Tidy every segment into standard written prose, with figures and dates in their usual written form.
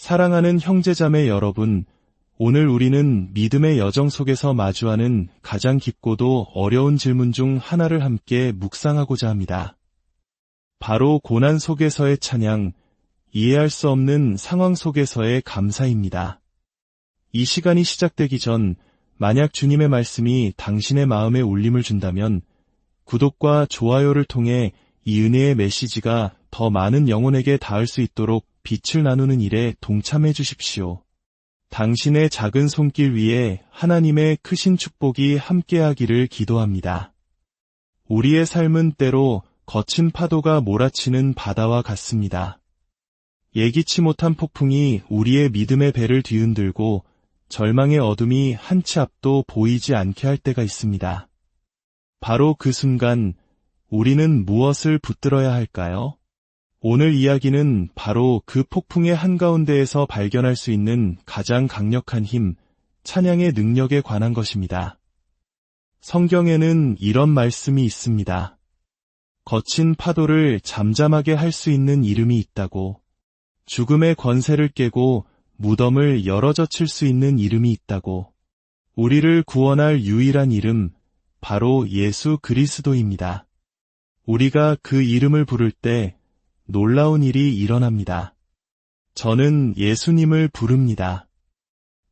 사랑하는 형제자매 여러분, 오늘 우리는 믿음의 여정 속에서 마주하는 가장 깊고도 어려운 질문 중 하나를 함께 묵상하고자 합니다. 바로 고난 속에서의 찬양, 이해할 수 없는 상황 속에서의 감사입니다. 이 시간이 시작되기 전 만약 주님의 말씀이 당신의 마음에 울림을 준다면 구독과 좋아요를 통해 이 은혜의 메시지가 더 많은 영혼에게 닿을 수 있도록 빛을 나누는 일에 동참해 주십시오. 당신의 작은 손길 위에 하나님의 크신 축복이 함께하기를 기도합니다. 우리의 삶은 때로 거친 파도가 몰아치는 바다와 같습니다. 예기치 못한 폭풍이 우리의 믿음의 배를 뒤흔들고 절망의 어둠이 한 치 앞도 보이지 않게 할 때가 있습니다. 바로 그 순간 우리는 무엇을 붙들어야 할까요? 오늘 이야기는 바로 그 폭풍의 한가운데에서 발견할 수 있는 가장 강력한 힘, 찬양의 능력에 관한 것입니다. 성경에는 이런 말씀이 있습니다. 거친 파도를 잠잠하게 할 수 있는 이름이 있다고, 죽음의 권세를 깨고 무덤을 열어젖힐 수 있는 이름이 있다고, 우리를 구원할 유일한 이름, 바로 예수 그리스도입니다. 우리가 그 이름을 부를 때 놀라운 일이 일어납니다. 저는 예수님을 부릅니다.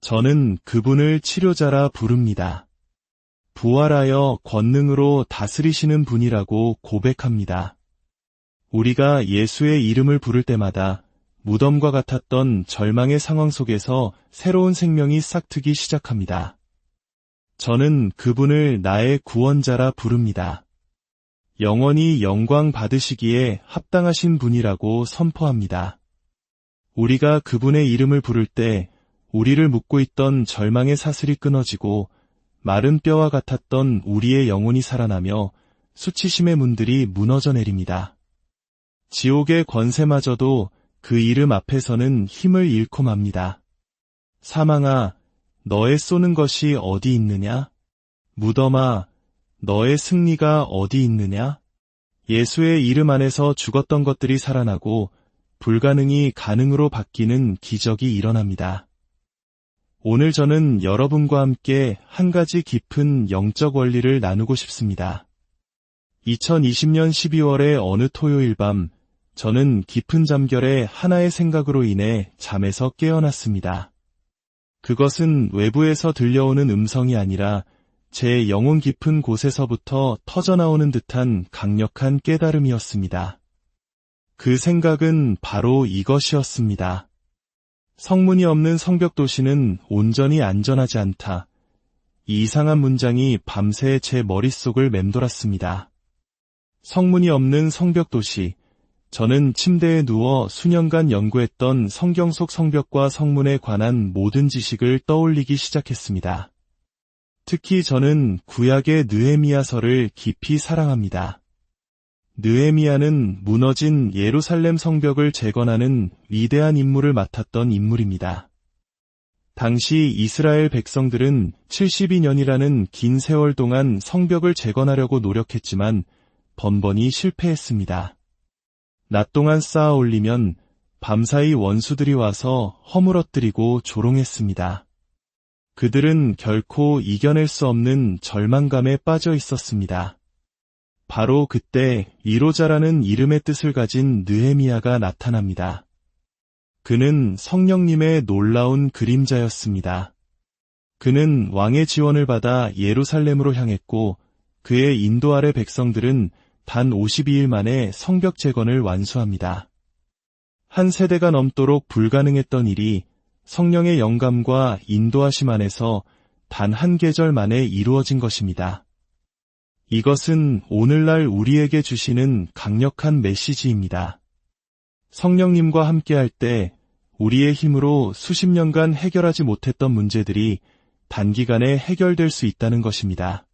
저는 그분을 치료자라 부릅니다. 부활하여 권능으로 다스리시는 분이라고 고백합니다. 우리가 예수의 이름을 부를 때마다 무덤과 같았던 절망의 상황 속에서 새로운 생명이 싹트기 시작합니다. 저는 그분을 나의 구원자라 부릅니다. 영원히 영광 받으시기에 합당하신 분이라고 선포합니다. 우리가 그분의 이름을 부를 때 우리를 묶고 있던 절망의 사슬이 끊어지고 마른 뼈와 같았던 우리의 영혼이 살아나며 수치심의 문들이 무너져 내립니다. 지옥의 권세마저도 그 이름 앞에서는 힘을 잃고 맙니다. 사망아, 너의 쏘는 것이 어디 있느냐? 무덤아, 너의 승리가 어디 있느냐? 예수의 이름 안에서 죽었던 것들이 살아나고 불가능이 가능으로 바뀌는 기적이 일어납니다. 오늘 저는 여러분과 함께 한 가지 깊은 영적 원리를 나누고 싶습니다. 2020년 12월의 어느 토요일 밤, 저는 깊은 잠결에 하나의 생각으로 인해 잠에서 깨어났습니다. 그것은 외부에서 들려오는 음성이 아니라 제 영혼 깊은 곳에서부터 터져나오는 듯한 강력한 깨달음이었습니다. 그 생각은 바로 이것이었습니다. 성문이 없는 성벽도시는 온전히 안전하지 않다. 이 이상한 문장이 밤새 제 머릿속을 맴돌았습니다. 성문이 없는 성벽도시. 저는 침대에 누워 수년간 연구했던 성경 속 성벽과 성문에 관한 모든 지식을 떠올리기 시작했습니다. 특히 저는 구약의 느헤미야서를 깊이 사랑합니다. 느헤미야는 무너진 예루살렘 성벽을 재건하는 위대한 임무를 맡았던 인물입니다. 당시 이스라엘 백성들은 72년이라는 긴 세월 동안 성벽을 재건하려고 노력했지만 번번이 실패했습니다. 낮 동안 쌓아 올리면 밤사이 원수들이 와서 허물어뜨리고 조롱했습니다. 그들은 결코 이겨낼 수 없는 절망감에 빠져 있었습니다. 바로 그때 위로자라는 이름의 뜻을 가진 느헤미야가 나타납니다. 그는 성령님의 놀라운 그림자였습니다. 그는 왕의 지원을 받아 예루살렘으로 향했고 그의 인도 아래 백성들은 단 52일 만에 성벽 재건을 완수합니다. 한 세대가 넘도록 불가능했던 일이 성령의 영감과 인도하심 안에서 단 한 계절 만에 이루어진 것입니다. 이것은 오늘날 우리에게 주시는 강력한 메시지입니다. 성령님과 함께할 때 우리의 힘으로 수십 년간 해결하지 못했던 문제들이 단기간에 해결될 수 있다는 것입니다.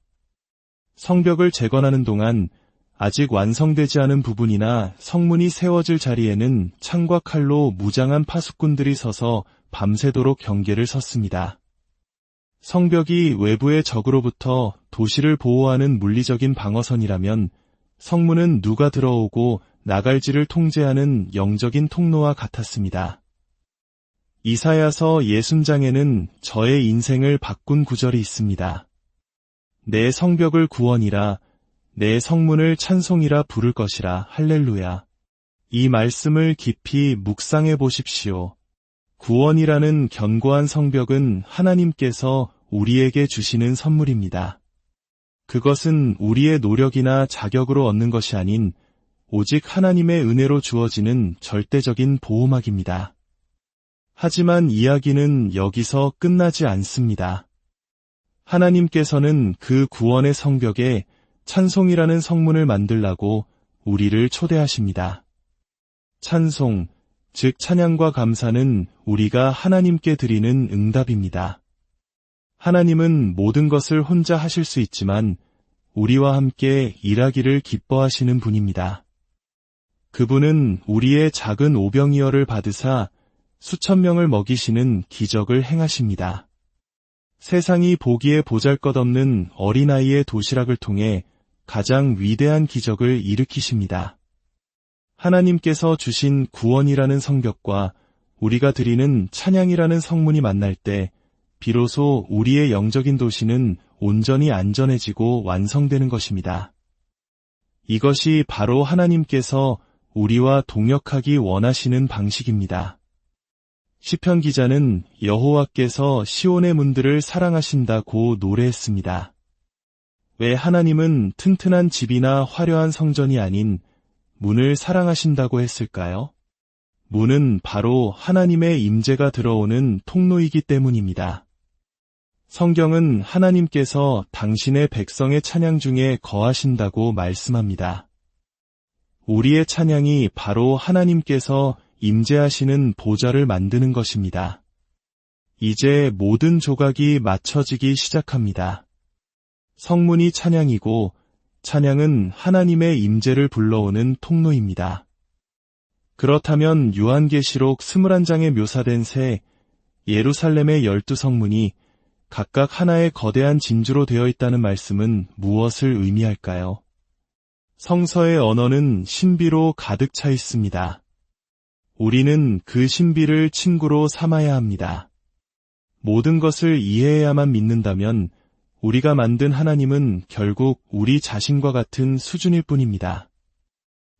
성벽을 재건하는 동안 아직 완성되지 않은 부분이나 성문이 세워질 자리에는 창과 칼로 무장한 파수꾼들이 서서 밤새도록 경계를 섰습니다. 성벽이 외부의 적으로부터 도시를 보호하는 물리적인 방어선이라면 성문은 누가 들어오고 나갈지를 통제하는 영적인 통로와 같았습니다. 이사야서 60장에는 저의 인생을 바꾼 구절이 있습니다. 내 성벽을 구원이라, 내 성문을 찬송이라 부를 것이라. 할렐루야. 이 말씀을 깊이 묵상해 보십시오. 구원이라는 견고한 성벽은 하나님께서 우리에게 주시는 선물입니다. 그것은 우리의 노력이나 자격으로 얻는 것이 아닌 오직 하나님의 은혜로 주어지는 절대적인 보호막입니다. 하지만 이야기는 여기서 끝나지 않습니다. 하나님께서는 그 구원의 성벽에 찬송이라는 성문을 만들라고 우리를 초대하십니다. 찬송, 즉 찬양과 감사는 우리가 하나님께 드리는 응답입니다. 하나님은 모든 것을 혼자 하실 수 있지만 우리와 함께 일하기를 기뻐하시는 분입니다. 그분은 우리의 작은 오병이어를 받으사 수천 명을 먹이시는 기적을 행하십니다. 세상이 보기에 보잘것없는 어린아이의 도시락을 통해 가장 위대한 기적을 일으키십니다. 하나님께서 주신 구원이라는 성벽과 우리가 드리는 찬양이라는 성문이 만날 때 비로소 우리의 영적인 도시는 온전히 안전해지고 완성되는 것입니다. 이것이 바로 하나님께서 우리와 동역하기 원하시는 방식입니다. 시편 기자는 여호와께서 시온의 문들을 사랑하신다고 노래했습니다. 왜 하나님은 튼튼한 집이나 화려한 성전이 아닌 문을 사랑하신다고 했을까요? 문은 바로 하나님의 임재가 들어오는 통로이기 때문입니다. 성경은 하나님께서 당신의 백성의 찬양 중에 거하신다고 말씀합니다. 우리의 찬양이 바로 하나님께서 임재하시는 보좌를 만드는 것입니다. 이제 모든 조각이 맞춰지기 시작합니다. 성문이 찬양이고 찬양은 하나님의 임재를 불러오는 통로입니다. 그렇다면 요한계시록 21장에 묘사된 새 예루살렘의 12성문이 각각 하나의 거대한 진주로 되어 있다는 말씀은 무엇을 의미할까요? 성서의 언어는 신비로 가득 차 있습니다. 우리는 그 신비를 친구로 삼아야 합니다. 모든 것을 이해해야만 믿는다면 우리가 만든 하나님은 결국 우리 자신과 같은 수준일 뿐입니다.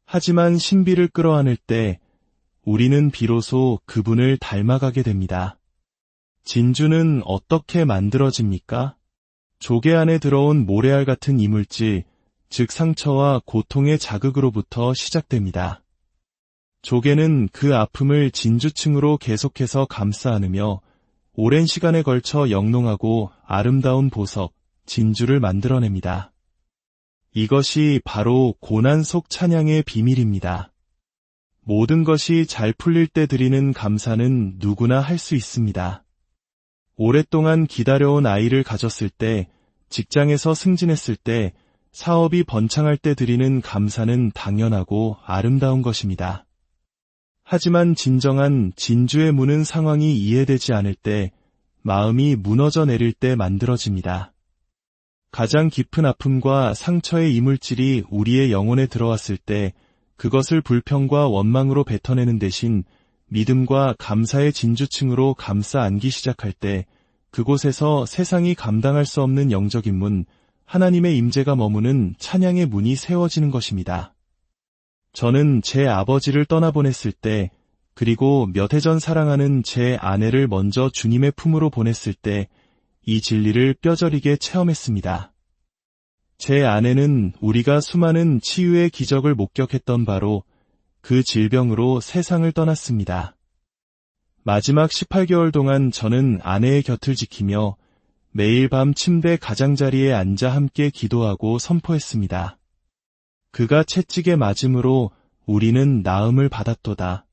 하지만 신비를 끌어안을 때 우리는 비로소 그분을 닮아가게 됩니다. 진주는 어떻게 만들어집니까? 조개 안에 들어온 모래알 같은 이물질, 즉 상처와 고통의 자극으로부터 시작됩니다. 조개는 그 아픔을 진주층으로 계속해서 감싸 안으며 오랜 시간에 걸쳐 영롱하고 아름다운 보석, 진주를 만들어냅니다. 이것이 바로 고난 속 찬양의 비밀입니다. 모든 것이 잘 풀릴 때 드리는 감사는 누구나 할 수 있습니다. 오랫동안 기다려온 아이를 가졌을 때, 직장에서 승진했을 때, 사업이 번창할 때 드리는 감사는 당연하고 아름다운 것입니다. 하지만 진정한 진주의 무는 상황이 이해되지 않을 때, 마음이 무너져 내릴 때 만들어집니다. 가장 깊은 아픔과 상처의 이물질이 우리의 영혼에 들어왔을 때, 그것을 불평과 원망으로 뱉어내는 대신 믿음과 감사의 진주층으로 감싸 안기 시작할 때, 그곳에서 세상이 감당할 수 없는 영적인 문, 하나님의 임재가 머무는 찬양의 문이 세워지는 것입니다. 저는 제 아버지를 떠나보냈을 때, 그리고 몇 해 전 사랑하는 제 아내를 먼저 주님의 품으로 보냈을 때, 이 진리를 뼈저리게 체험했습니다. 제 아내는 우리가 수많은 치유의 기적을 목격했던 바로 그 질병으로 세상을 떠났습니다. 마지막 18개월 동안 저는 아내의 곁을 지키며 매일 밤 침대 가장자리에 앉아 함께 기도하고 선포했습니다. 그가 채찍에 맞음으로 우리는 나음을 받았도다.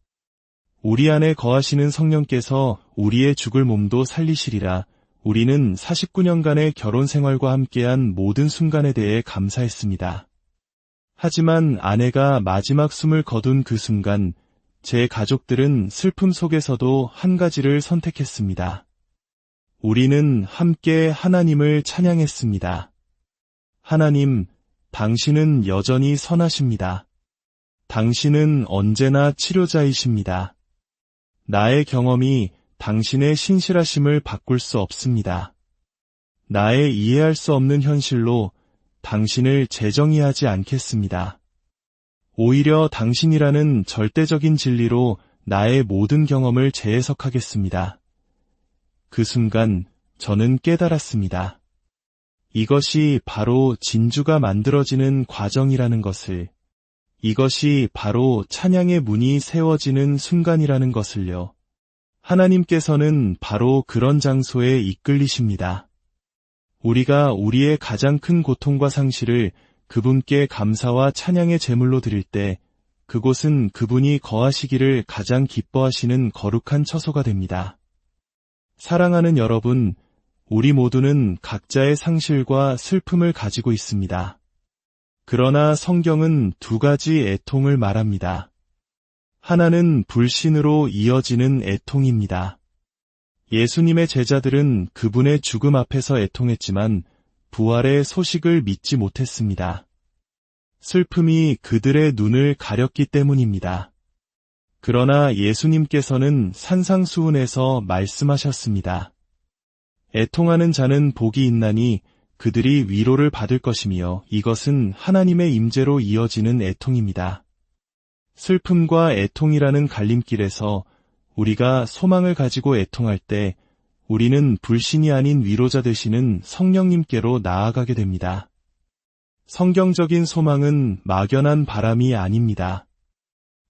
우리 안에 거하시는 성령께서 우리의 죽을 몸도 살리시리라. 우리는 49년간의 결혼 생활과 함께한 모든 순간에 대해 감사했습니다. 하지만 아내가 마지막 숨을 거둔 그 순간, 제 가족들은 슬픔 속에서도 한 가지를 선택했습니다. 우리는 함께 하나님을 찬양했습니다. 하나님, 당신은 여전히 선하십니다. 당신은 언제나 치료자이십니다. 나의 경험이 당신의 신실하심을 바꿀 수 없습니다. 나의 이해할 수 없는 현실로 당신을 재정의하지 않겠습니다. 오히려 당신이라는 절대적인 진리로 나의 모든 경험을 재해석하겠습니다. 그 순간 저는 깨달았습니다. 이것이 바로 진주가 만들어지는 과정이라는 것을, 이것이 바로 찬양의 문이 세워지는 순간이라는 것을요. 하나님께서는 바로 그런 장소에 이끌리십니다. 우리가 우리의 가장 큰 고통과 상실을 그분께 감사와 찬양의 제물로 드릴 때 그곳은 그분이 거하시기를 가장 기뻐하시는 거룩한 처소가 됩니다. 사랑하는 여러분, 우리 모두는 각자의 상실과 슬픔을 가지고 있습니다. 그러나 성경은 두 가지 애통을 말합니다. 하나는 불신으로 이어지는 애통입니다. 예수님의 제자들은 그분의 죽음 앞에서 애통했지만 부활의 소식을 믿지 못했습니다. 슬픔이 그들의 눈을 가렸기 때문입니다. 그러나 예수님께서는 산상수훈에서 말씀하셨습니다. 애통하는 자는 복이 있나니 그들이 위로를 받을 것이며 이것은 하나님의 임재로 이어지는 애통입니다. 슬픔과 애통이라는 갈림길에서 우리가 소망을 가지고 애통할 때 우리는 불신이 아닌 위로자 되시는 성령님께로 나아가게 됩니다. 성경적인 소망은 막연한 바람이 아닙니다.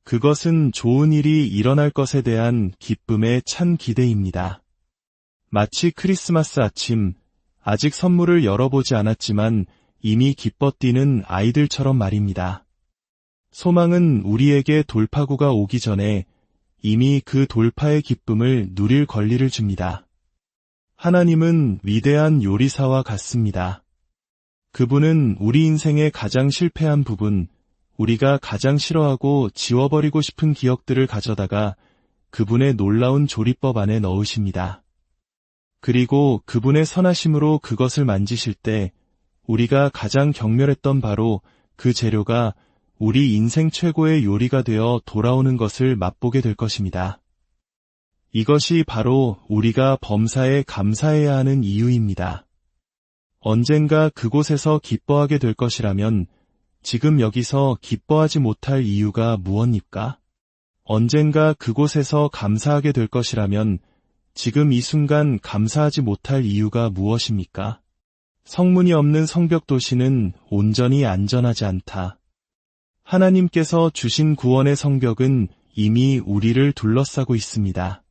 그것은 좋은 일이 일어날 것에 대한 기쁨의 찬 기대입니다. 마치 크리스마스 아침, 아직 선물을 열어보지 않았지만 이미 기뻐 뛰는 아이들처럼 말입니다. 소망은 우리에게 돌파구가 오기 전에 이미 그 돌파의 기쁨을 누릴 권리를 줍니다. 하나님은 위대한 요리사와 같습니다. 그분은 우리 인생의 가장 실패한 부분, 우리가 가장 싫어하고 지워버리고 싶은 기억들을 가져다가 그분의 놀라운 조리법 안에 넣으십니다. 그리고 그분의 선하심으로 그것을 만지실 때 우리가 가장 경멸했던 바로 그 재료가 우리 인생 최고의 요리가 되어 돌아오는 것을 맛보게 될 것입니다. 이것이 바로 우리가 범사에 감사해야 하는 이유입니다. 언젠가 그곳에서 기뻐하게 될 것이라면 지금 여기서 기뻐하지 못할 이유가 무엇입니까? 언젠가 그곳에서 감사하게 될 것이라면 지금 이 순간 감사하지 못할 이유가 무엇입니까? 성문이 없는 성벽 도시는 온전히 안전하지 않다. 하나님께서 주신 구원의 성벽은 이미 우리를 둘러싸고 있습니다.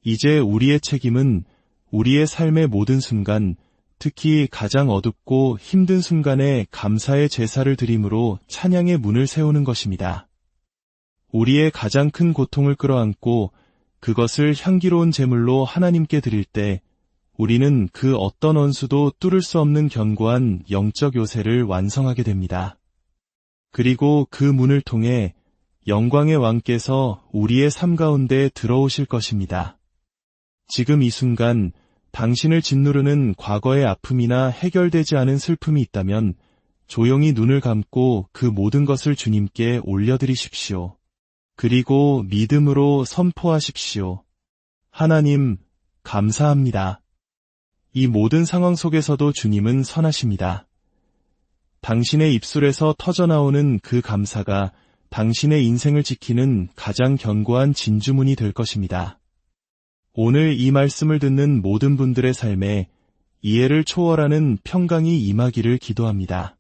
이제 우리의 책임은 우리의 삶의 모든 순간, 특히 가장 어둡고 힘든 순간에 감사의 제사를 드림으로 찬양의 문을 세우는 것입니다. 우리의 가장 큰 고통을 끌어안고 그것을 향기로운 제물로 하나님께 드릴 때 우리는 그 어떤 원수도 뚫을 수 없는 견고한 영적 요새를 완성하게 됩니다. 그리고 그 문을 통해 영광의 왕께서 우리의 삶 가운데 들어오실 것입니다. 지금 이 순간 당신을 짓누르는 과거의 아픔이나 해결되지 않은 슬픔이 있다면 조용히 눈을 감고 그 모든 것을 주님께 올려드리십시오. 그리고 믿음으로 선포하십시오. 하나님, 감사합니다. 이 모든 상황 속에서도 주님은 선하십니다. 당신의 입술에서 터져나오는 그 감사가 당신의 인생을 지키는 가장 견고한 진주문이 될 것입니다. 오늘 이 말씀을 듣는 모든 분들의 삶에 이해를 초월하는 평강이 임하기를 기도합니다.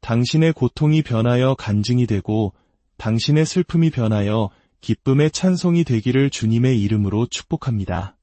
당신의 고통이 변하여 간증이 되고 당신의 슬픔이 변하여 기쁨의 찬송이 되기를 주님의 이름으로 축복합니다.